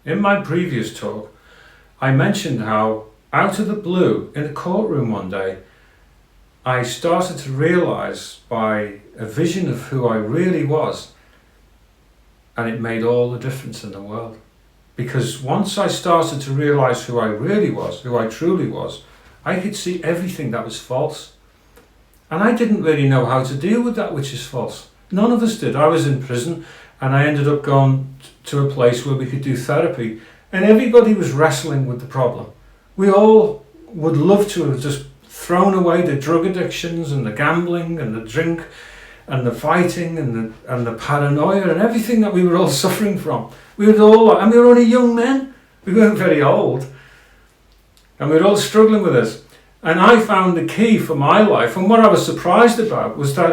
In my previous talk, I mentioned how out of the blue in a courtroom one day, I started to realise by a vision of who I really was, and it made all the difference in the world. Because once I started to realise who I really was, who I truly was, I could see everything that was false. And I didn't really know how to deal with that which is false. None of us did. I was in prison and I ended up going to a place where we could do therapy, and everybody was wrestling with the problem. We all would love to have just thrown away the drug addictions and the gambling and the drink and the fighting and the paranoia and everything that we were all suffering from. We were only young men. We weren't very old. And we were all struggling with this. And I found the key for my life, and what I was surprised about was that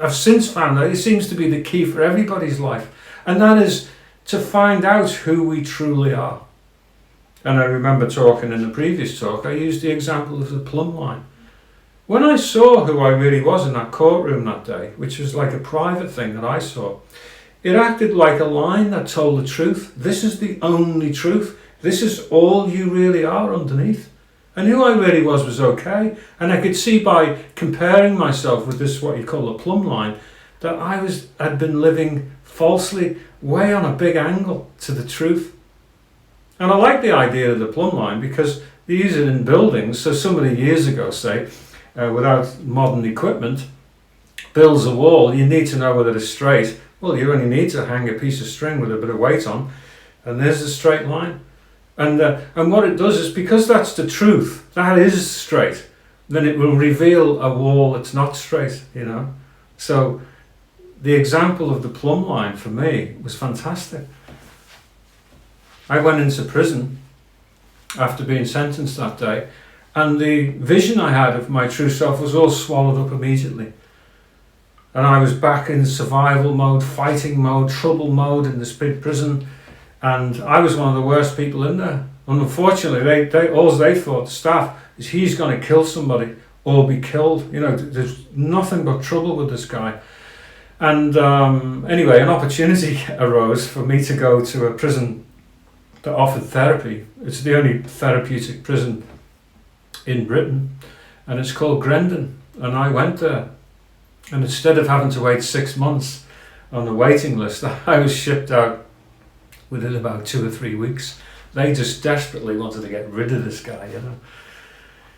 I've since found that it seems to be the key for everybody's life. And that is to find out who we truly are. And I remember talking in the previous talk, I used the example of the Plumb Line. When I saw who I really was in that courtroom that day, which was like a private thing that I saw, it acted like a line that told the truth. This is the only truth. This is all you really are underneath. And who I really was okay. And I could see by comparing myself with this, what you call a plumb line, that I'd been living falsely, way on a big angle to the truth. And I like the idea of the plumb line because they use it in buildings. So somebody years ago, say, without modern equipment, builds a wall. You need to know whether it's straight. Well, you only need to hang a piece of string with a bit of weight on, and there's a straight line. And what it does is, because that's the truth, that is straight, then it will reveal a wall that's not straight, you know. So the example of the plumb line for me was fantastic. I went into prison after being sentenced that day, and the vision I had of my true self was all swallowed up immediately. And I was back in survival mode, fighting mode, trouble mode in this big prison. And I was one of the worst people in there. And unfortunately, all they thought, the staff, is he's going to kill somebody or be killed. You know, there's nothing but trouble with this guy. And anyway, an opportunity arose for me to go to a prison that offered therapy. It's the only therapeutic prison in Britain, and it's called Grendon. And I went there. And instead of having to wait 6 months on the waiting list, I was shipped out within about 2 or 3 weeks. They just desperately wanted to get rid of this guy, you know.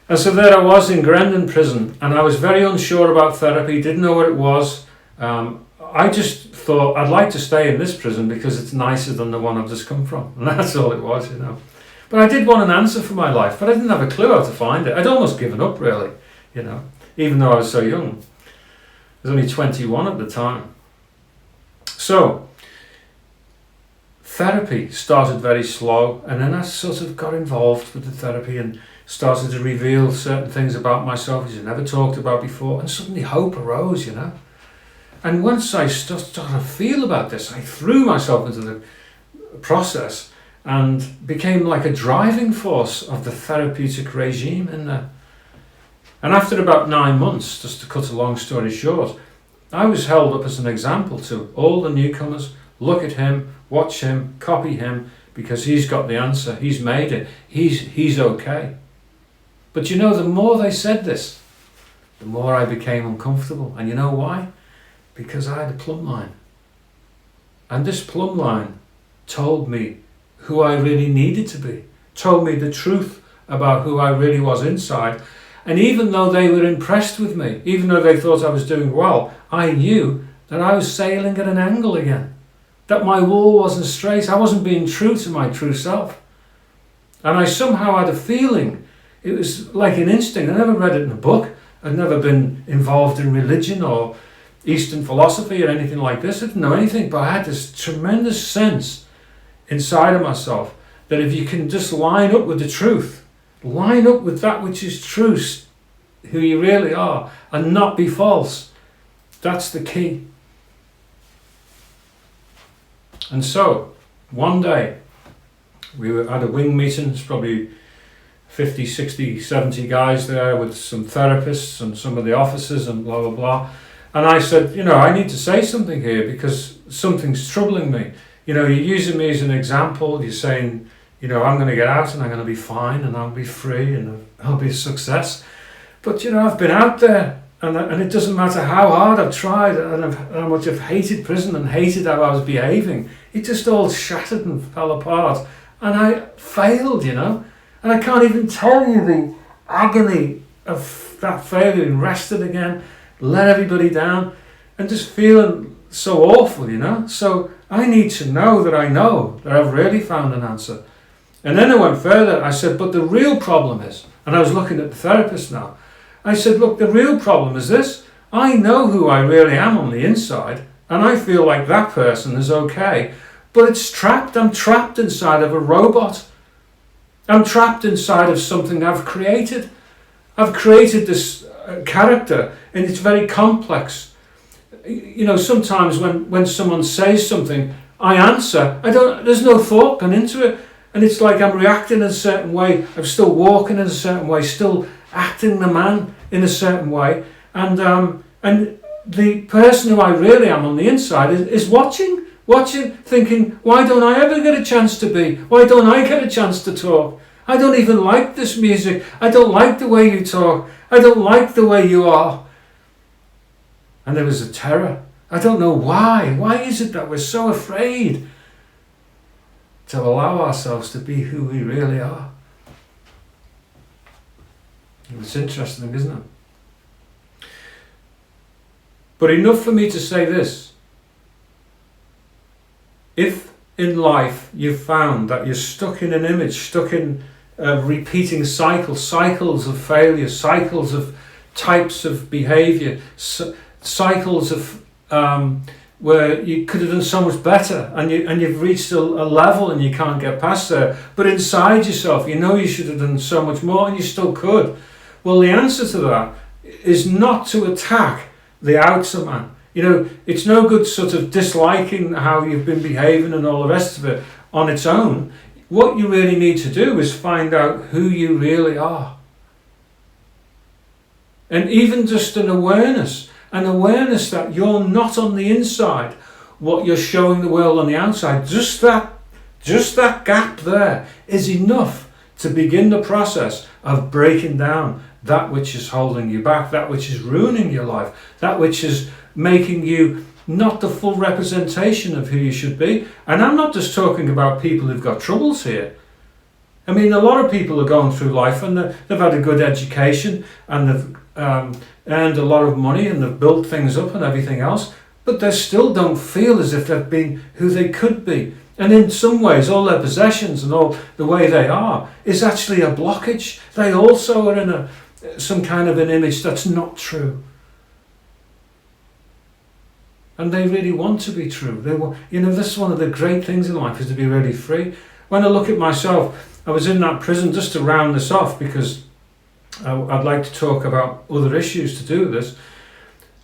And so there I was in Grendon prison, and I was very unsure about therapy, didn't know what it was. I just thought I'd like to stay in this prison because it's nicer than the one I've just come from. And that's all it was, you know. But I did want an answer for my life, but I didn't have a clue how to find it. I'd almost given up, really, you know, even though I was so young. I was only 21 at the time. So therapy started very slow, and then I sort of got involved with the therapy and started to reveal certain things about myself which I never talked about before, and suddenly hope arose, you know. And once I started to feel about this, I threw myself into the process and became like a driving force of the therapeutic regime in there. And after about 9 months, just to cut a long story short, I was held up as an example to all the newcomers. Look at him, watch him, copy him, because he's got the answer. He's made it. He's okay. But you know, the more they said this, the more I became uncomfortable. And you know why? Because I had a plumb line. And this plumb line told me who I really needed to be, told me the truth about who I really was inside. And even though they were impressed with me, even though they thought I was doing well, I knew that I was sailing at an angle again, that my wall wasn't straight. I wasn't being true to my true self. And I somehow had a feeling, it was like an instinct. I never read it in a book. I'd never been involved in religion or Eastern philosophy or anything like this. I didn't know anything, but I had this tremendous sense inside of myself that if you can just line up with the truth, line up with that which is true, who you really are, and not be false, that's the key. And so, one day, we were at a wing meeting. There's probably 50, 60, 70 guys there with some therapists and some of the officers and blah, blah, blah. And I said, you know, I need to say something here because something's troubling me. you're using me as an example. You're saying, I'm going to get out and I'm going to be fine and I'll be free and I'll be a success. But, I've been out there and it doesn't matter how hard I've tried and how much I've hated prison and hated how I was behaving. It just all shattered and fell apart. And I failed, And I can't even tell you the agony of that failure, and rested again, let everybody down, and just feeling so awful, So I need to know that I've really found an answer. And then I went further. I said, but the real problem is, and I was looking at the therapist now, I said, look, the real problem is this. I know who I really am on the inside, and I feel like that person is okay, but it's trapped. I'm trapped inside of a robot. I'm trapped inside of something I've created. I've created this character, and it's very complex. Sometimes when someone says something, I answer. There's no thought gone into it. And it's like I'm reacting in a certain way. I'm still walking in a certain way, still acting the man in a certain way. And the person who I really am on the inside is watching, thinking, why don't I ever get a chance to be? Why don't I get a chance to talk? I don't even like this music. I don't like the way you talk. I don't like the way you are. And there was a terror. I don't know why. Why is it that we're so afraid to allow ourselves to be who we really are? It's interesting, isn't it? But enough for me to say this. If in life you've found that you're stuck in an image, stuck in repeating cycles of failure, cycles of types of behaviour, cycles of where you could have done so much better, and you've reached a level and you can't get past there, but inside yourself you should have done so much more and you still could. Well, the answer to that is not to attack the outer man. It's no good sort of disliking how you've been behaving and all the rest of it on its own. What you really need to do is find out who you really are. And even just an awareness that you're not on the inside what you're showing the world on the outside, just that gap there is enough to begin the process of breaking down that which is holding you back, that which is ruining your life, that which is making you not the full representation of who you should be. And I'm not just talking about people who've got troubles here. I mean, a lot of people are going through life and they've had a good education and they've earned a lot of money and they've built things up and everything else, but they still don't feel as if they've been who they could be. And in some ways, all their possessions and all the way they are is actually a blockage. They also are in some kind of an image that's not true. And they really want to be true. They want, this is one of the great things in life, is to be really free. When I look at myself, I was in that prison, just to round this off, because I'd like to talk about other issues to do with this.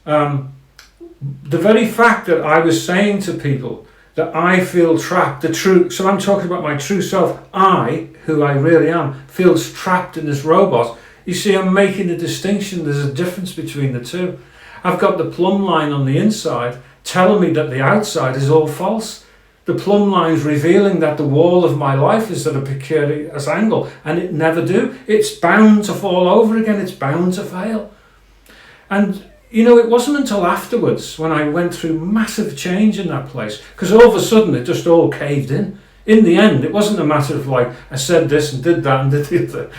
The very fact that I was saying to people that I feel trapped, so I'm talking about my true self, who I really am, feels trapped in this robot. You see, I'm making a distinction. There's a difference between the two. I've got the plumb line on the inside telling me that the outside is all false. The plumb line's revealing that the wall of my life is at a precarious angle, and it never do. It's bound to fall over again. It's bound to fail. And it wasn't until afterwards when I went through massive change in that place, because all of a sudden it just all caved in. In the end, it wasn't a matter of like, I said this and did that and did the other.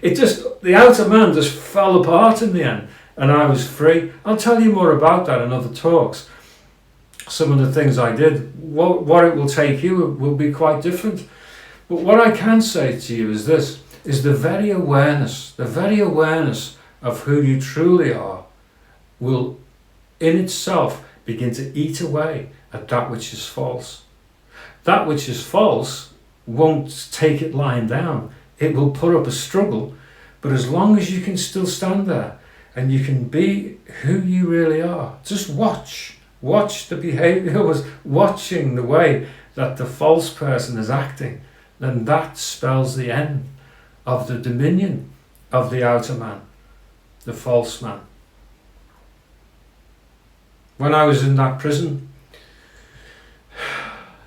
It just, the outer man just fell apart in the end, and I was free. I'll tell you more about that in other talks. Some of the things I did, what it will take you will be quite different. But what I can say to you is this, is the very awareness of who you truly are will in itself begin to eat away at that which is false. That which is false won't take it lying down. It will put up a struggle. But as long as you can still stand there and you can be who you really are, just watch the behavior, was watching the way that the false person is acting, then that spells the end of the dominion of the outer man, the false man. When I was in that prison,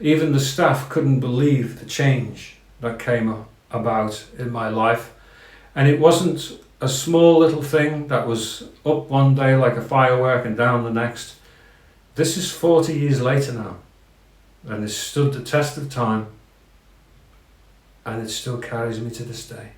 Even the staff couldn't believe the change that came about in my life. And it wasn't a small little thing that was up one day like a firework and down the next. This is 40 years later now, and it's stood the test of time, and it still carries me to this day.